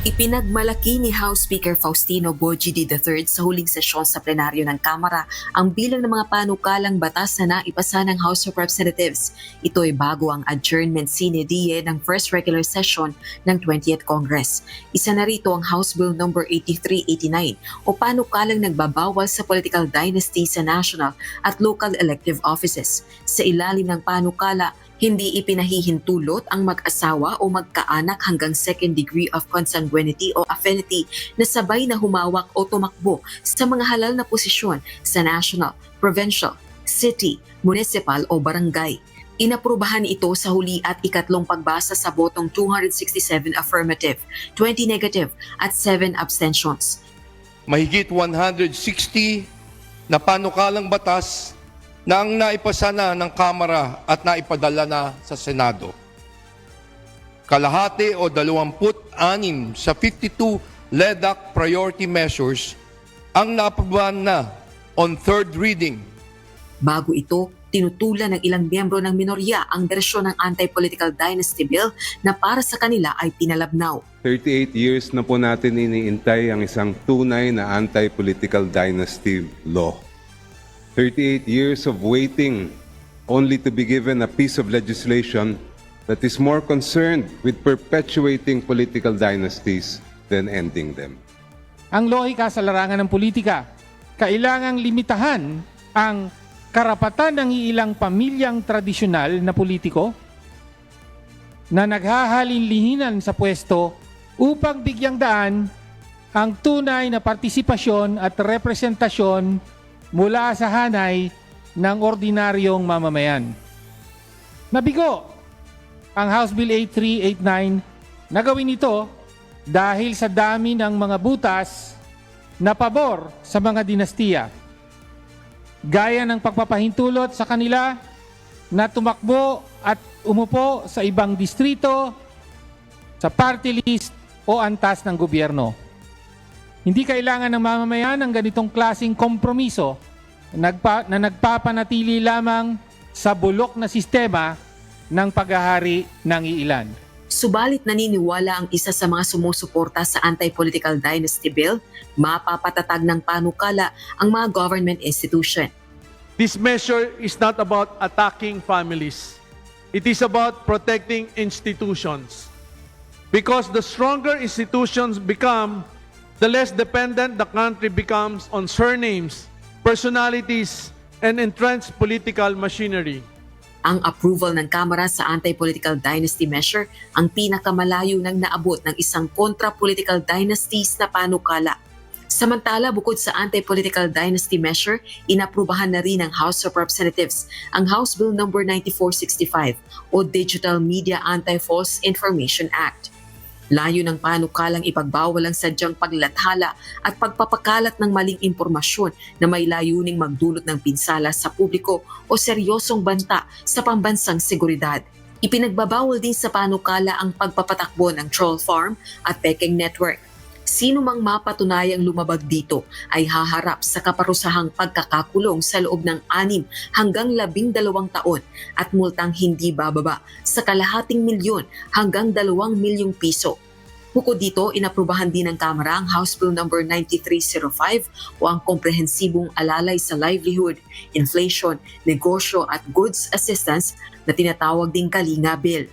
Ipinagmalaki ni House Speaker Faustino Bojidi III sa huling sesyon sa plenaryo ng Kamara ang bilang ng mga panukalang batas na naipasa ng House of Representatives. Ito ay bago ang adjournment sine die ng first regular session ng 20th Congress. Isa na rito ang House Bill No. 8389 o panukalang nagbabawal sa political dynasty sa national at local elective offices. Sa ilalim ng panukala, hindi ipinahihintulot ang mag-asawa o magkaanak hanggang second degree of consanguinity o affinity na sabay na humawak o tumakbo sa mga halal na posisyon sa national, provincial, city, municipal o barangay. Inaprubahan ito sa huli at ikatlong pagbasa sa botong 267 affirmative, 20 negative at 7 abstentions. Mahigit 160 na panukalang batas na ang naipasa na ng Kamara at naipadala na sa Senado. Kalahati o 26 sa 52 LEDAC priority measures ang naaprobahan na on third reading. Bago ito, tinutulan ng ilang miyembro ng minorya ang bersyon ng Anti-Political Dynasty Bill na para sa kanila ay pinalabnaw. 38 years na po natin iniintay ang isang tunay na anti-political dynasty law. 38 years of waiting only to be given a piece of legislation that is more concerned with perpetuating political dynasties than ending them. Ang lohika sa larangan ng politika, kailangang limitahan ang karapatan ng ilang pamilyang tradisyonal na politiko na naghahalin-lihinan sa pwesto upang bigyang daan ang tunay na partisipasyon at representasyon mula sa hanay ng ordinaryong mamamayan. Nabigo ang House Bill 8389 na gawin ito dahil sa dami ng mga butas na pabor sa mga dinastiya. Gaya ng pagpapahintulot sa kanila na tumakbo at umupo sa ibang distrito, sa party list o antas ng gobyerno. Hindi kailangan ng mamamayan ng ganitong klaseng kompromiso na nagpapanatili lamang sa bulok na sistema ng paghahari ng iilan. Subalit naniniwala ang isa sa mga sumusuporta sa Anti-Political Dynasty Bill, mapapatatag ng panukala ang mga government institution. This measure is not about attacking families. It is about protecting institutions. Because the stronger institutions become, the less dependent the country becomes on surnames, personalities, and entrenched political machinery. Ang approval ng Kamara sa Anti-Political Dynasty Measure ang pinakamalayo ng naabot ng isang kontra-political dynasties na panukala. Samantala, bukod sa Anti-Political Dynasty Measure, inaprubahan na rin ng House of Representatives ang House Bill No. 9465 o Digital Media Anti-False Information Act. Layo ng panukalang ipagbawal ang sadyang paglathala at pagpapakalat ng maling impormasyon na may layuning magdulot ng pinsala sa publiko o seryosong banta sa pambansang seguridad. Ipinagbabawal din sa panukala ang pagpapatakbo ng troll farm at peking network. Sino mang mapatunayang lumabag dito ay haharap sa kaparusahang pagkakakulong sa loob ng 6 hanggang 12 taon at multang hindi bababa sa kalahating milyon hanggang 2 milyong piso. Bukod dito, inaprubahan din ng Kamara ang House Bill No. 9305 o ang komprehensibong alalay sa livelihood, inflation, negosyo at goods assistance na tinatawag ding Kalinga Bill.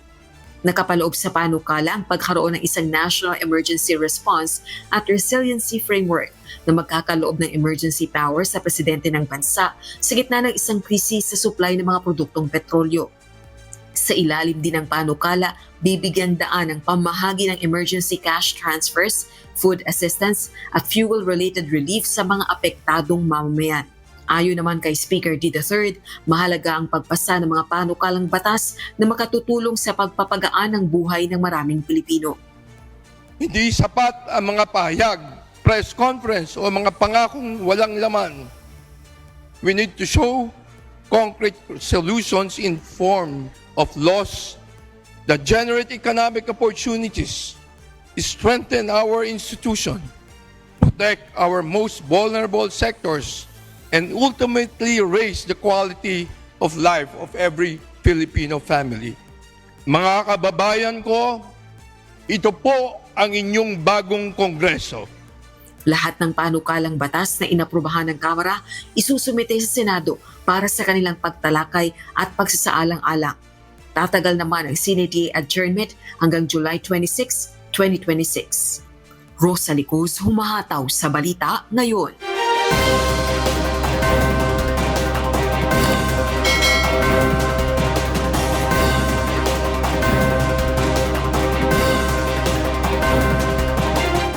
Nakapaloob sa panukala ang pagkaroon ng isang National Emergency Response at Resiliency Framework na magkakaloob ng emergency power sa presidente ng bansa sa gitna ng isang krisis sa supply ng mga produktong petrolyo. Sa ilalim din ng panukala, bibigyan daan ang pamahagi ng emergency cash transfers, food assistance at fuel-related relief sa mga apektadong mamamayan. Ayon naman kay Speaker D. III, mahalaga ang pagpasa ng mga panukalang batas na makatutulong sa pagpapagaan ng buhay ng maraming Pilipino. Hindi sapat ang mga pahayag, press conference o mga pangakong walang laman. We need to show concrete solutions in form of laws that generate economic opportunities, strengthen our institution, protect our most vulnerable sectors, and ultimately raise the quality of life of every Filipino family. Mga kababayan ko, ito po ang inyong bagong Kongreso. Lahat ng panukalang batas na inaprubahan ng Kamara isusumite sa Senado para sa kanilang pagtalakay at pagsasaalang-alang. Tatagal naman ang CNDA adjournment hanggang July 26, 2026. Rosalie Cruz, humahataw sa balita ngayon.